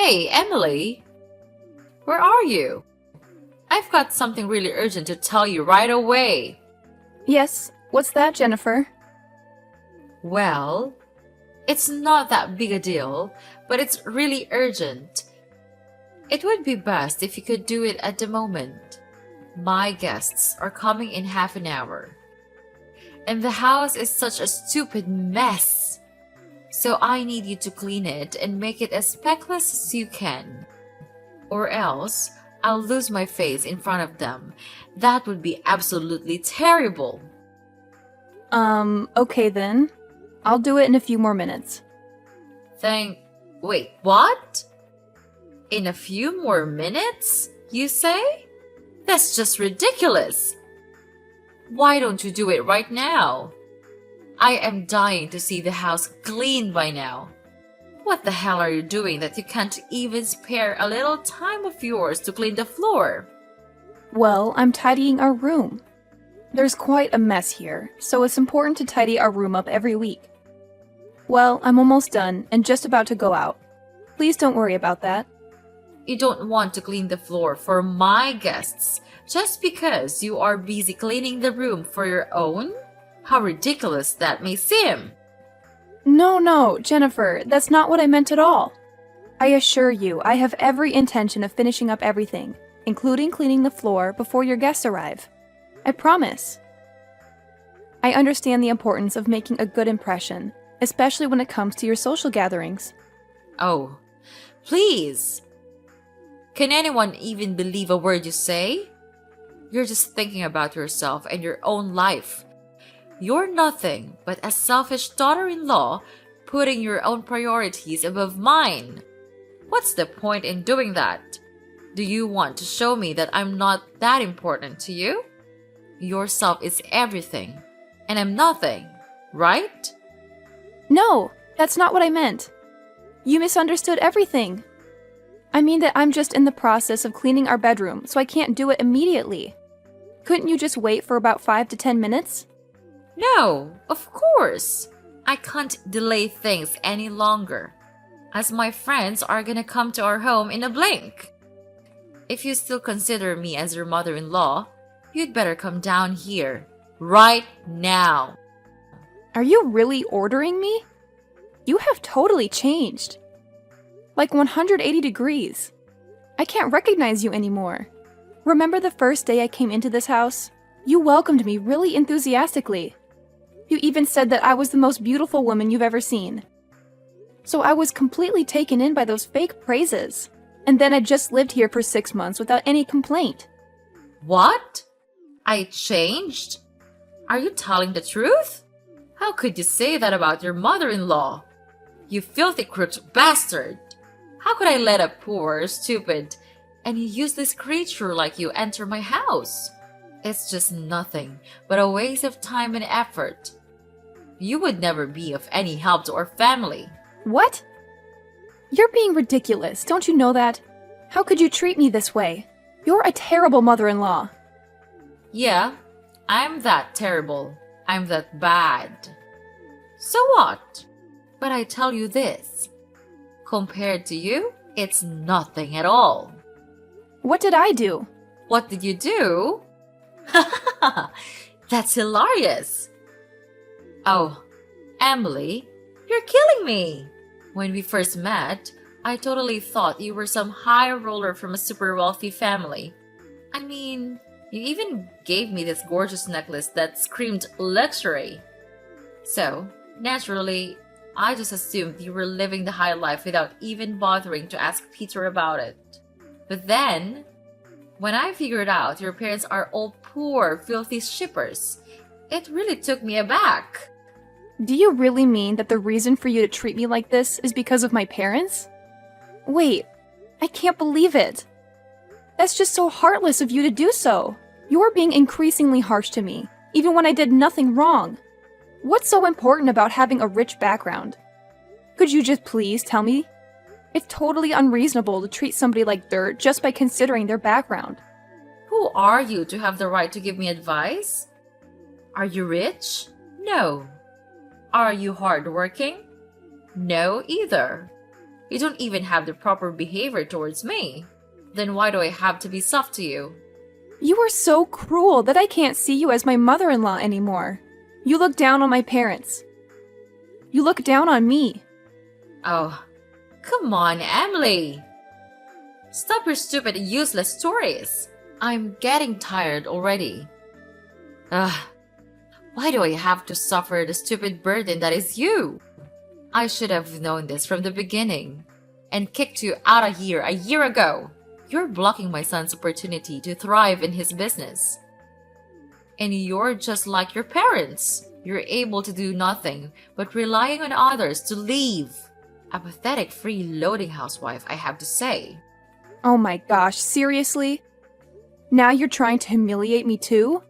Hey, Emily, where are you? I've got something really urgent to tell you right away. Yes, what's that, Jennifer? Well, it's not that big a deal, but it's really urgent. It would be best if you could do it at the moment. My guests are coming in half an hour, and the house is such a stupid mess. So I need you to clean it and make it as speckless as you can. Or else, I'll lose my face in front of them. That would be absolutely terrible. Okay then. I'll do it in a few more minutes. Wait, what? In a few more minutes, you say? That's just ridiculous. Why don't you do it right now? I am dying to see the house clean by now. What the hell are you doing that you can't even spare a little time of yours to clean the floor? Well, I'm tidying our room. There's quite a mess here, so it's important to tidy our room up every week. Well, I'm almost done and just about to go out. Please don't worry about that. You don't want to clean the floor for my guests just because you are busy cleaning the room for your own? How ridiculous that may seem. No, Jennifer, that's not what I meant at all. I assure you, I have every intention of finishing up everything, including cleaning the floor before your guests arrive. I promise. I understand the importance of making a good impression, especially when it comes to your social gatherings. Oh, please. Can anyone even believe a word you say? You're just thinking about yourself and your own life. You're nothing but a selfish daughter-in-law putting your own priorities above mine. What's the point in doing that? Do you want to show me that I'm not that important to you? Yourself is everything, and I'm nothing, right? No, that's not what I meant. You misunderstood everything. I mean that I'm just in the process of cleaning our bedroom, so I can't do it immediately. Couldn't you just wait for about 5 to 10 minutes? No, of course. I can't delay things any longer, as my friends are gonna come to our home in a blink. If you still consider me as your mother-in-law, you'd better come down here, right now. Are you really ordering me? You have totally changed. Like 180 degrees. I can't recognize you anymore. Remember the first day I came into this house? You welcomed me really enthusiastically. You even said that I was the most beautiful woman you've ever seen. So I was completely taken in by those fake praises. And then I just lived here for 6 months without any complaint. What? I changed? Are you telling the truth? How could you say that about your mother-in-law? You filthy crooked bastard! How could I let a poor, stupid, and useless creature like you enter my house? It's just nothing but a waste of time and effort. You would never be of any help to our family. What? You're being ridiculous, don't you know that? How could you treat me this way? You're a terrible mother-in-law. Yeah, I'm that terrible. I'm that bad. So what? But I tell you this. Compared to you, it's nothing at all. What did I do? What did you do? That's hilarious. Oh, Emily, you're killing me. When we first met, I totally thought you were some high roller from a super wealthy family. I mean, you even gave me this gorgeous necklace that screamed luxury. So, naturally, I just assumed you were living the high life without even bothering to ask Peter about it. But then, when I figured out your parents are all poor, filthy shippers, it really took me aback. Do you really mean that the reason for you to treat me like this is because of my parents? Wait, I can't believe it. That's just so heartless of you to do so. You're being increasingly harsh to me, even when I did nothing wrong. What's so important about having a rich background? Could you just please tell me? It's totally unreasonable to treat somebody like dirt just by considering their background. Who are you to have the right to give me advice? Are you rich? No. Are you hardworking? No either. You don't even have the proper behavior towards me. Then why do I have to be soft to you? You are so cruel that I can't see you as my mother-in-law anymore. You look down on my parents. You look down on me. Oh, come on, Emily. Stop your stupid, useless stories. I'm getting tired already. Ugh. Why do I have to suffer the stupid burden that is you? I should have known this from the beginning and kicked you out of here a year ago. You're blocking my son's opportunity to thrive in his business. And you're just like your parents. You're able to do nothing but relying on others to leave. A pathetic freeloading housewife, I have to say. Oh my gosh, seriously? Now you're trying to humiliate me too?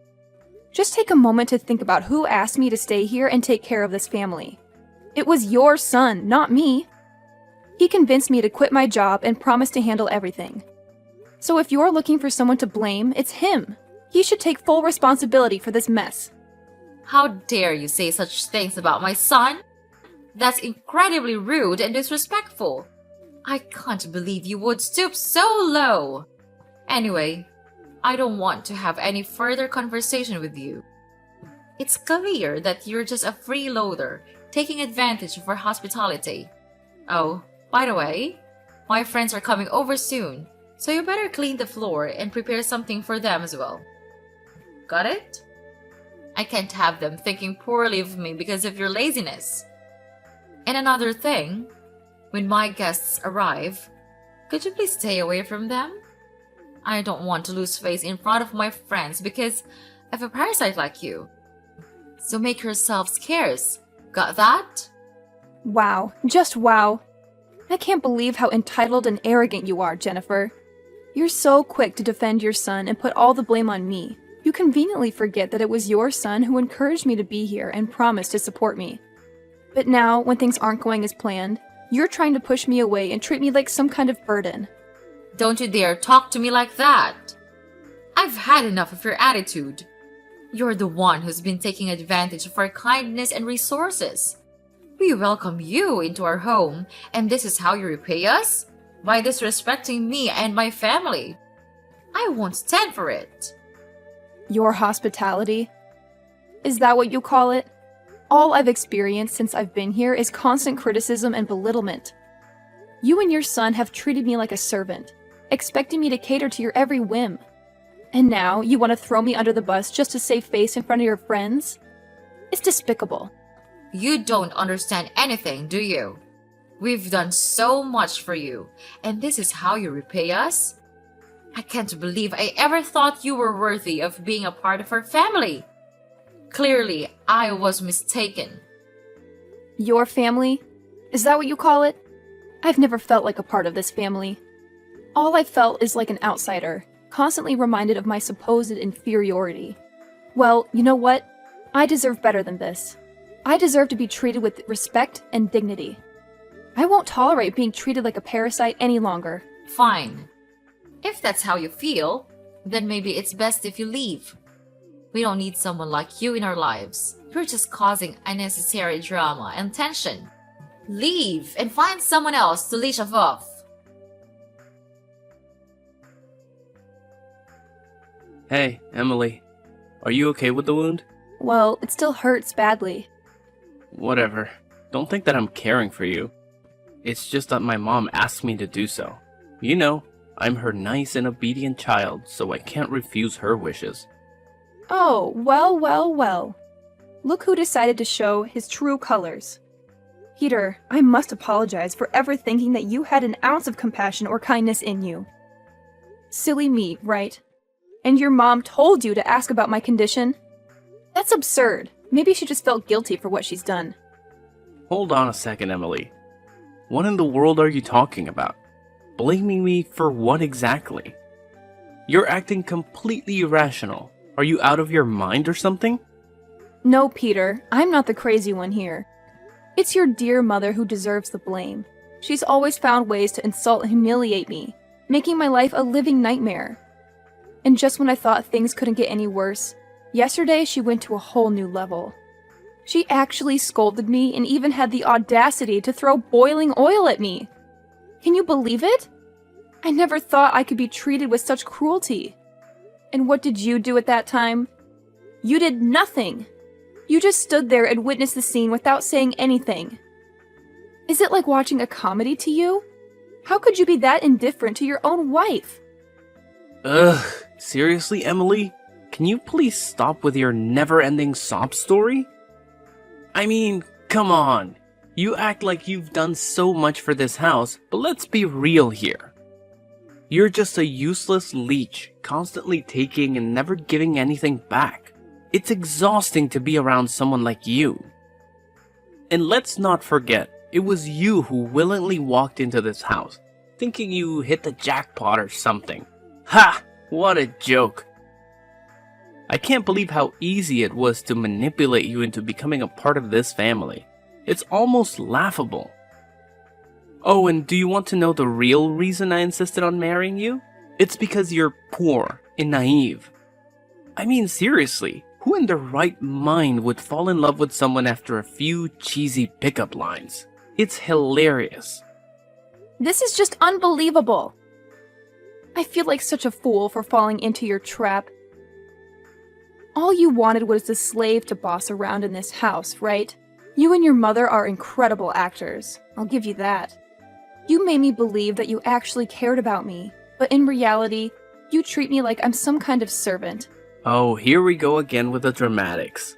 Just take a moment to think about who asked me to stay here and take care of this family. It was your son, not me. He convinced me to quit my job and promised to handle everything. So if you're looking for someone to blame, it's him. He should take full responsibility for this mess. How dare you say such things about my son? That's incredibly rude and disrespectful. I can't believe you would stoop so low. Anyway, I don't want to have any further conversation with you. It's clear that you're just a freeloader, taking advantage of our hospitality. Oh, by the way, my friends are coming over soon, so you better clean the floor and prepare something for them as well. Got it? I can't have them thinking poorly of me because of your laziness. And another thing, when my guests arrive, could you please stay away from them? I don't want to lose face in front of my friends because of a parasite like you. So make yourself scarce. Got that? Wow, just wow. I can't believe how entitled and arrogant you are, Jennifer. You're so quick to defend your son and put all the blame on me. You conveniently forget that it was your son who encouraged me to be here and promised to support me. But now, when things aren't going as planned, you're trying to push me away and treat me like some kind of burden. Don't you dare talk to me like that. I've had enough of your attitude. You're the one who's been taking advantage of our kindness and resources. We welcome you into our home, and this is how you repay us? By disrespecting me and my family. I won't stand for it. Your hospitality? Is that what you call it? All I've experienced since I've been here is constant criticism and belittlement. You and your son have treated me like a servant, expecting me to cater to your every whim. And now you want to throw me under the bus just to save face in front of your friends? It's despicable. You don't understand anything, do you? We've done so much for you, and this is how you repay us? I can't believe I ever thought you were worthy of being a part of our family. Clearly, I was mistaken. Your family? Is that what you call it? I've never felt like a part of this family. All I felt is like an outsider, constantly reminded of my supposed inferiority. Well, you know what? I deserve better than this. I deserve to be treated with respect and dignity. I won't tolerate being treated like a parasite any longer. Fine. If that's how you feel, then maybe it's best if you leave. We don't need someone like you in our lives. You're just causing unnecessary drama and tension. Leave and find someone else to leash off. Hey, Emily. Are you okay with the wound? Well, it still hurts badly. Whatever. Don't think that I'm caring for you. It's just that my mom asked me to do so. You know, I'm her nice and obedient child, so I can't refuse her wishes. Oh, well. Look who decided to show his true colors. Peter, I must apologize for ever thinking that you had an ounce of compassion or kindness in you. Silly me, right? And your mom told you to ask about my condition? That's absurd. Maybe she just felt guilty for what she's done. Hold on a second, Emily. What in the world are you talking about? Blaming me for what exactly? You're acting completely irrational. Are you out of your mind or something? No, Peter, I'm not the crazy one here. It's your dear mother who deserves the blame. She's always found ways to insult and humiliate me, making my life a living nightmare. And just when I thought things couldn't get any worse, yesterday she went to a whole new level. She actually scolded me and even had the audacity to throw boiling oil at me. Can you believe it? I never thought I could be treated with such cruelty. And what did you do at that time? You did nothing. You just stood there and witnessed the scene without saying anything. Is it like watching a comedy to you? How could you be that indifferent to your own wife? Ugh, seriously, Emily? Can you please stop with your never-ending sob story? I mean, come on. You act like you've done so much for this house, but let's be real here. You're just a useless leech, constantly taking and never giving anything back. It's exhausting to be around someone like you. And let's not forget, it was you who willingly walked into this house, thinking you hit the jackpot or something. Ha! What a joke. I can't believe how easy it was to manipulate you into becoming a part of this family. It's almost laughable. Oh, and do you want to know the real reason I insisted on marrying you? It's because you're poor and naive. I mean, seriously, who in their right mind would fall in love with someone after a few cheesy pickup lines? It's hilarious. This is just unbelievable. I feel like such a fool for falling into your trap. All you wanted was a slave to boss around in this house, right? You and your mother are incredible actors. I'll give you that. You made me believe that you actually cared about me, but in reality, you treat me like I'm some kind of servant. Oh, here we go again with the dramatics.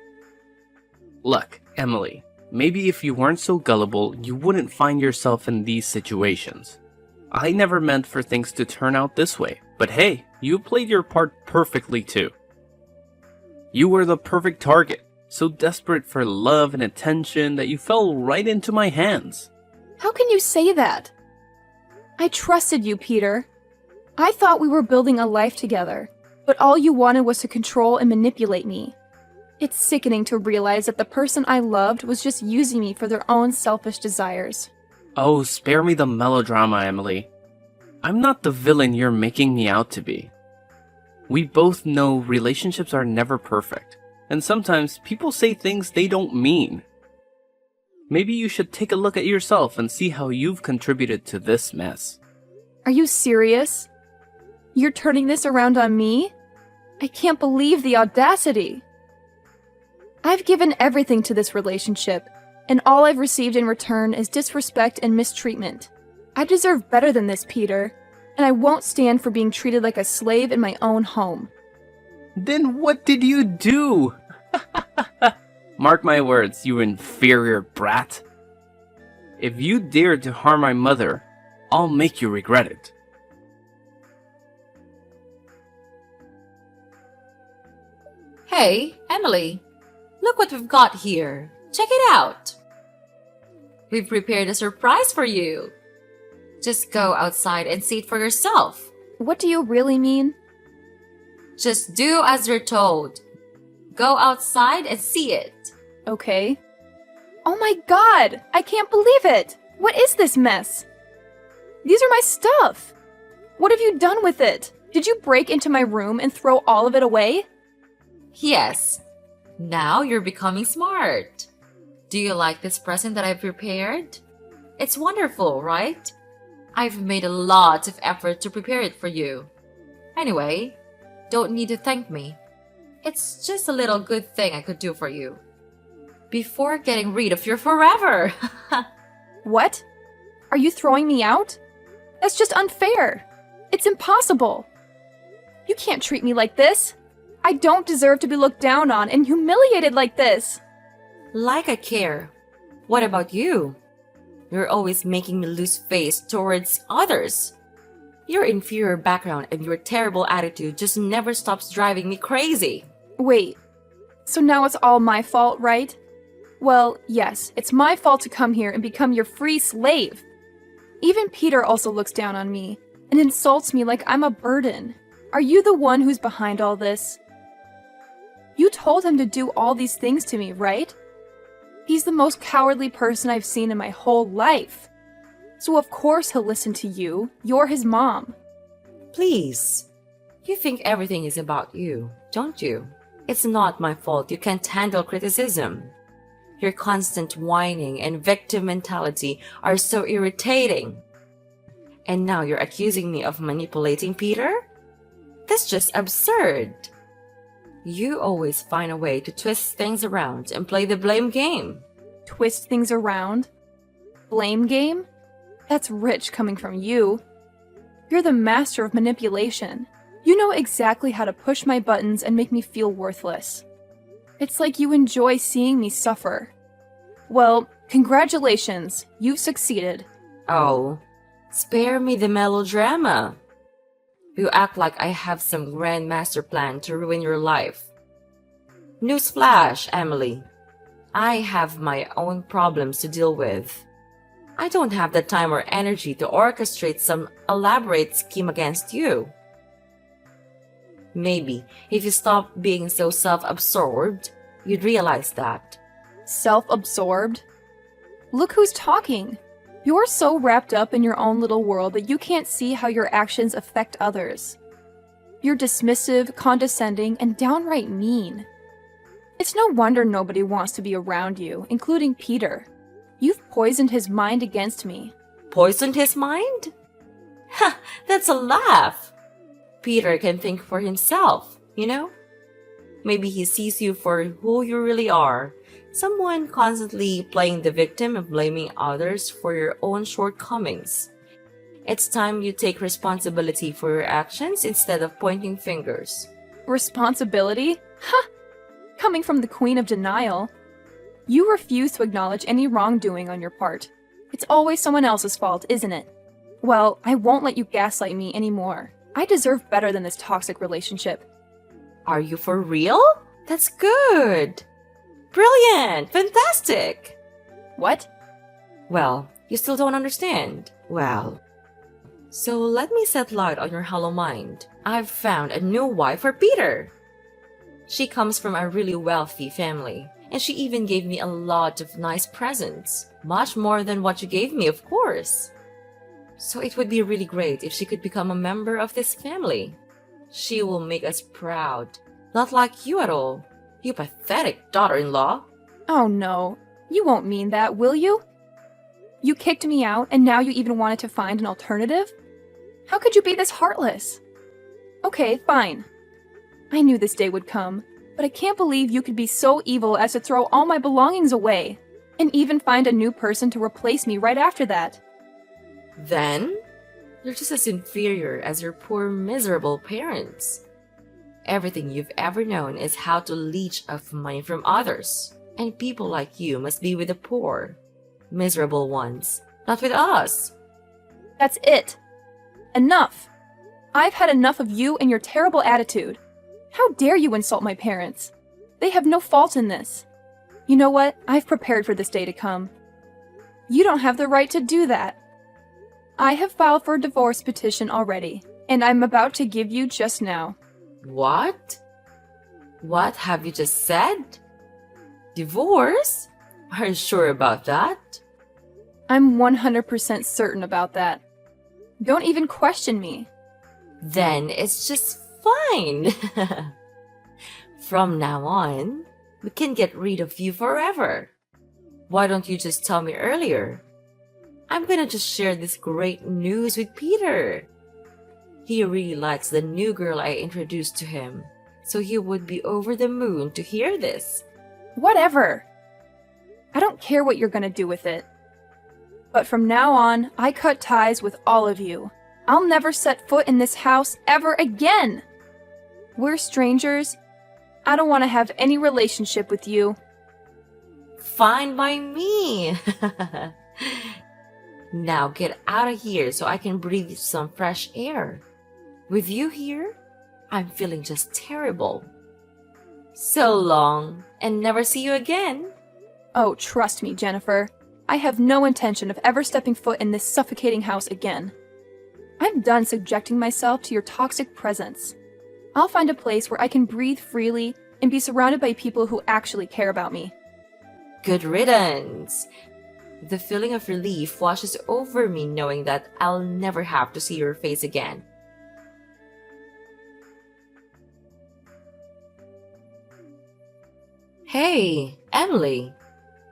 Look, Emily, maybe if you weren't so gullible, you wouldn't find yourself in these situations. I never meant for things to turn out this way, but hey, you played your part perfectly too. You were the perfect target, so desperate for love and attention that you fell right into my hands. How can you say that? I trusted you, Peter. I thought we were building a life together, but all you wanted was to control and manipulate me. It's sickening to realize that the person I loved was just using me for their own selfish desires. Oh, spare me the melodrama, Emily. I'm not the villain you're making me out to be. We both know relationships are never perfect, and sometimes people say things they don't mean. Maybe you should take a look at yourself and see how you've contributed to this mess. Are you serious? You're turning this around on me? I can't believe the audacity. I've given everything to this relationship, and all I've received in return is disrespect and mistreatment. I deserve better than this, Peter, and I won't stand for being treated like a slave in my own home. Then what did you do? Mark my words, you inferior brat. If you dare to harm my mother, I'll make you regret it. Hey, Emily, look what we've got here. Check it out. We've prepared a surprise for you. Just go outside and see it for yourself. What do you really mean? Just do as you're told. Go outside and see it. Okay. Oh my god! I can't believe it! What is this mess? These are my stuff! What have you done with it? Did you break into my room and throw all of it away? Yes. Now you're becoming smart. Do you like this present that I've prepared? It's wonderful, right? I've made a lot of effort to prepare it for you. Anyway, don't need to thank me. It's just a little good thing I could do for you. Before getting rid of you forever. What? Are you throwing me out? That's just unfair. It's impossible. You can't treat me like this. I don't deserve to be looked down on and humiliated like this. Like I care. What about you? You're always making me lose face towards others. Your inferior background and your terrible attitude just never stops driving me crazy. Wait, so now it's all my fault, right? Well, yes, it's my fault to come here and become your free slave. Even Peter also looks down on me and insults me like I'm a burden. Are you the one who's behind all this? You told him to do all these things to me, right? He's the most cowardly person I've seen in my whole life. So of course he'll listen to you. You're his mom. Please. You think everything is about you, don't you? It's not my fault you can't handle criticism. Your constant whining and victim mentality are so irritating. And now you're accusing me of manipulating Peter? That's just absurd. You always find a way to twist things around and play the blame game. Twist things around? Blame game? That's rich coming from you. You're the master of manipulation. You know exactly how to push my buttons and make me feel worthless. It's like you enjoy seeing me suffer. Well, congratulations, you've succeeded. Oh, spare me the melodrama. You act like I have some grand master plan to ruin your life. Newsflash, Emily. I have my own problems to deal with. I don't have the time or energy to orchestrate some elaborate scheme against you. Maybe if you stopped being so self-absorbed, you'd realize that. Self-absorbed? Look who's talking. You're so wrapped up in your own little world that you can't see how your actions affect others. You're dismissive, condescending, and downright mean. It's no wonder nobody wants to be around you, including Peter. You've poisoned his mind against me. Poisoned his mind? Ha, that's a laugh. Peter can think for himself, you know? Maybe he sees you for who you really are. Someone constantly playing the victim and blaming others for your own shortcomings. It's time you take responsibility for your actions instead of pointing fingers. Responsibility? Ha! Coming from the Queen of Denial. You refuse to acknowledge any wrongdoing on your part. It's always someone else's fault, isn't it? Well, I won't let you gaslight me anymore. I deserve better than this toxic relationship. Are you for real? That's good. Brilliant! Fantastic! What? Well, you still don't understand. Well, so let me set light on your hollow mind. I've found a new wife for Peter. She comes from a really wealthy family, and she even gave me a lot of nice presents. Much more than what you gave me, of course. So it would be really great if she could become a member of this family. She will make us proud. Not like you at all. You pathetic daughter-in-law. Oh no, you won't mean that, will you? You kicked me out and now you even wanted to find an alternative? How could you be this heartless? Okay, fine. I knew this day would come, but I can't believe you could be so evil as to throw all my belongings away, and even find a new person to replace me right after that. Then, you're just as inferior as your poor miserable parents. Everything you've ever known is how to leech off money from others, and people like you must be with the poor, miserable ones, not with us. That's it. Enough. I've had enough of you and your terrible attitude. How dare you insult my parents? They have no fault in this. You know what? I've prepared for this day to come. You don't have the right to do that. I have filed for a divorce petition already, and I'm about to give you just now. What? What have you just said? Divorce? Are you sure about that? I'm 100% certain about that. Don't even question me. Then it's just fine. From now on, we can get rid of you forever. Why don't you just tell me earlier? I'm gonna just share this great news with Peter. He really likes the new girl I introduced to him, so he would be over the moon to hear this. Whatever. I don't care what you're gonna do with it. But from now on, I cut ties with all of you. I'll never set foot in this house ever again. We're strangers. I don't want to have any relationship with you. Fine by me. Now get out of here so I can breathe some fresh air. With you here, I'm feeling just terrible. So long, and never see you again. Oh, trust me, Jennifer. I have no intention of ever stepping foot in this suffocating house again. I'm done subjecting myself to your toxic presence. I'll find a place where I can breathe freely and be surrounded by people who actually care about me. Good riddance. The feeling of relief washes over me knowing that I'll never have to see your face again. Hey, Emily.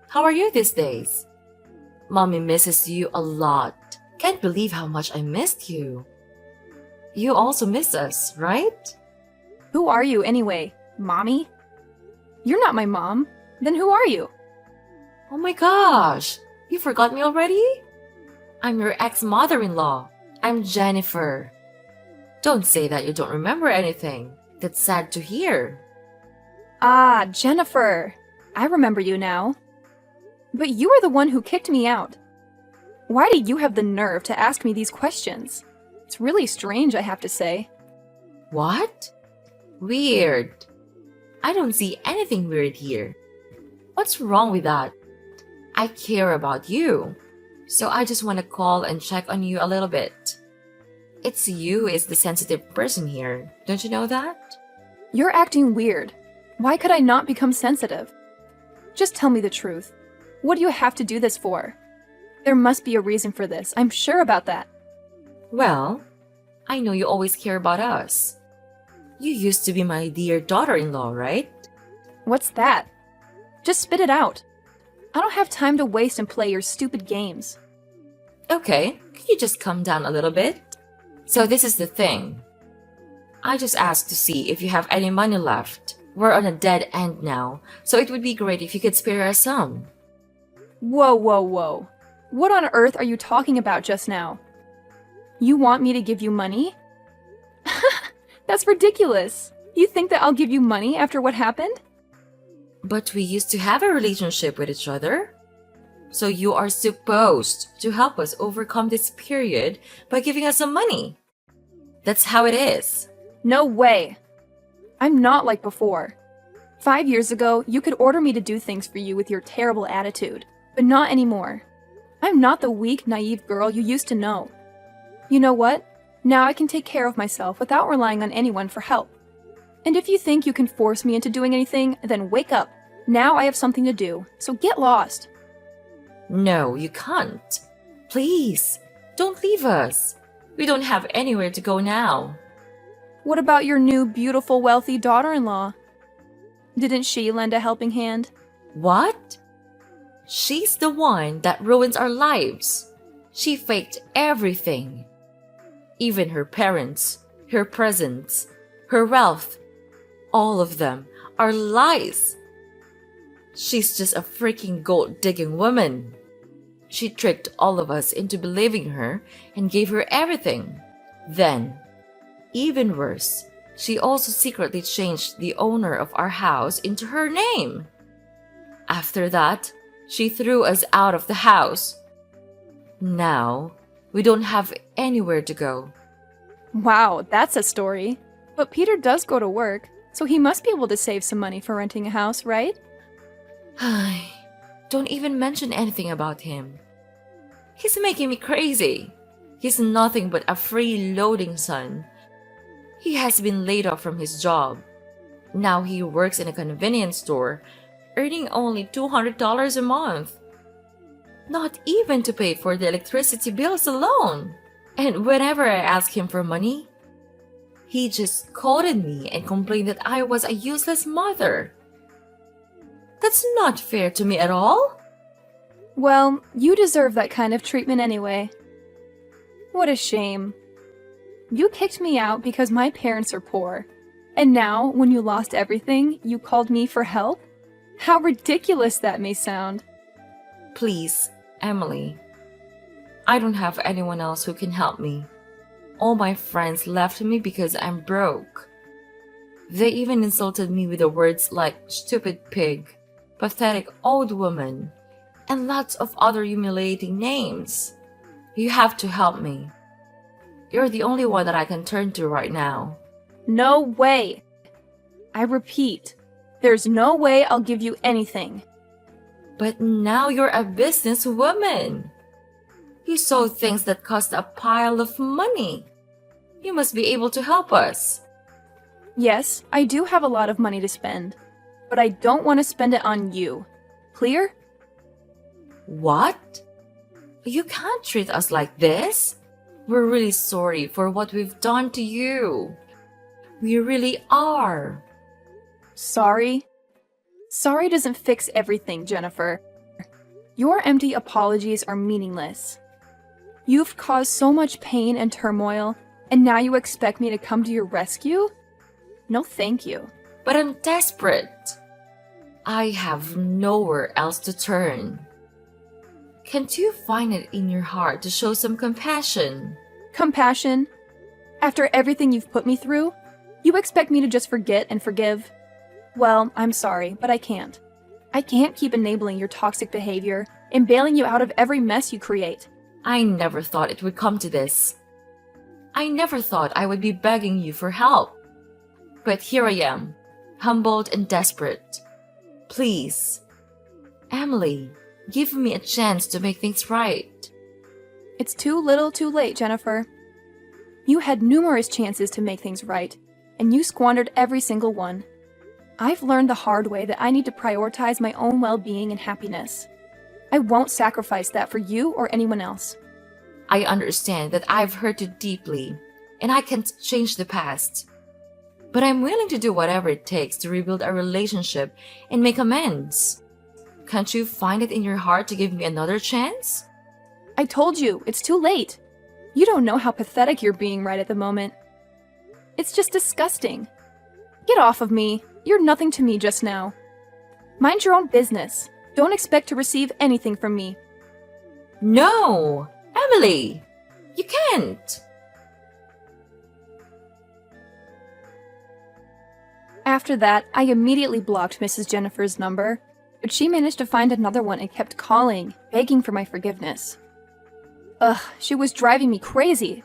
How are you these days? Mommy misses you a lot. Can't believe how much I missed you. You also miss us, right? Who are you anyway? Mommy? You're not my mom. Then who are you? Oh my gosh, you forgot me already? I'm your ex-mother-in-law. I'm Jennifer. Don't say that you don't remember anything. That's sad to hear. Ah, Jennifer. I remember you now. But you are the one who kicked me out. Why do you have the nerve to ask me these questions? It's really strange, I have to say. What? Weird. I don't see anything weird here. What's wrong with that? I care about you. So I just want to call and check on you a little bit. It's you is the sensitive person here. Don't you know that? You're acting weird. Why could I not become sensitive? Just tell me the truth. What do you have to do this for? There must be a reason for this. I'm sure about that. Well, I know you always care about us. You used to be my dear daughter-in-law, right? What's that? Just spit it out. I don't have time to waste and play your stupid games. Okay, can you just calm down a little bit? So this is the thing. I just asked to see if you have any money left. We're on a dead end now, so it would be great if you could spare us some. Whoa, whoa, whoa. What on earth are you talking about just now? You want me to give you money? That's ridiculous. You think that I'll give you money after what happened? But we used to have a relationship with each other. So you are supposed to help us overcome this period by giving us some money. That's how it is. No way. I'm not like before. 5 years ago, you could order me to do things for you with your terrible attitude, but not anymore. I'm not the weak, naive girl you used to know. You know what? Now I can take care of myself without relying on anyone for help. And if you think you can force me into doing anything, then wake up. Now I have something to do, so get lost. No, you can't. Please, don't leave us. We don't have anywhere to go now. What about your new, beautiful, wealthy daughter-in-law? Didn't she lend a helping hand? What? She's the one that ruins our lives. She faked everything. Even her parents, her presents, her wealth, all of them are lies. She's just a freaking gold-digging woman. She tricked all of us into believing her and gave her everything. Then, even worse, she also secretly changed the owner of our house into her name. After that, she threw us out of the house. Now, we don't have anywhere to go. Wow, that's a story. But Peter does go to work, so he must be able to save some money for renting a house, right? Don't even mention anything about him. He's making me crazy. He's nothing but a freeloading son. He has been laid off from his job. Now he works in a convenience store, earning only $200 a month. Not even to pay for the electricity bills alone. And whenever I ask him for money, he just scolded me and complained that I was a useless mother. That's not fair to me at all. Well, you deserve that kind of treatment anyway. What a shame. You kicked me out because my parents are poor. And now, when you lost everything, you called me for help? How ridiculous that may sound. Please, Emily. I don't have anyone else who can help me. All my friends left me because I'm broke. They even insulted me with the words like stupid pig, pathetic old woman, and lots of other humiliating names. You have to help me. You're the only one that I can turn to right now. No way. I repeat, there's no way I'll give you anything. But now you're a businesswoman. You sold things that cost a pile of money. You must be able to help us. Yes, I do have a lot of money to spend, but I don't want to spend it on you. Clear? What? You can't treat us like this. We're really sorry for what we've done to you. We really are. Sorry? Sorry doesn't fix everything, Jennifer. Your empty apologies are meaningless. You've caused so much pain and turmoil, and now you expect me to come to your rescue? No, thank you. But I'm desperate. I have nowhere else to turn. Can't you find it in your heart to show some compassion? Compassion? After everything you've put me through, you expect me to just forget and forgive? Well, I'm sorry, but I can't. I can't keep enabling your toxic behavior and bailing you out of every mess you create. I never thought it would come to this. I never thought I would be begging you for help. But here I am, humbled and desperate. Please, Emily, give me a chance to make things right. It's too little too late, Jennifer. You had numerous chances to make things right, and you squandered every single one. I've learned the hard way that I need to prioritize my own well-being and happiness. I won't sacrifice that for you or anyone else. I understand that I've hurt you deeply, and I can't change the past. But I'm willing to do whatever it takes to rebuild our relationship and make amends. Can't you find it in your heart to give me another chance? I told you, it's too late. You don't know how pathetic you're being right at the moment. It's just disgusting. Get off of me. You're nothing to me just now. Mind your own business. Don't expect to receive anything from me. No! Emily! You can't! After that, I immediately blocked Mrs. Jennifer's number, but she managed to find another one and kept calling, begging for my forgiveness. Ugh, she was driving me crazy.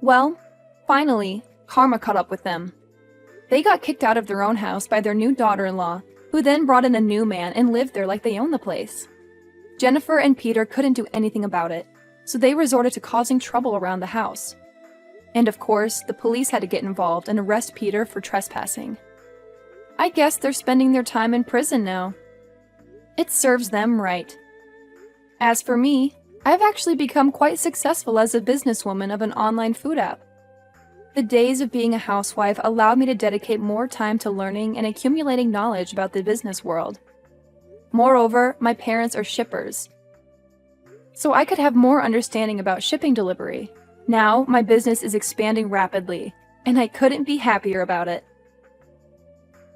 Well, finally, karma caught up with them. They got kicked out of their own house by their new daughter-in-law, who then brought in a new man and lived there like they owned the place. Jennifer and Peter couldn't do anything about it, so they resorted to causing trouble around the house. And of course, the police had to get involved and arrest Peter for trespassing. I guess they're spending their time in prison now. It serves them right. As for me, I've actually become quite successful as a businesswoman of an online food app. The days of being a housewife allowed me to dedicate more time to learning and accumulating knowledge about the business world. Moreover, my parents are shippers, so I could have more understanding about shipping delivery. Now, my business is expanding rapidly, and I couldn't be happier about it.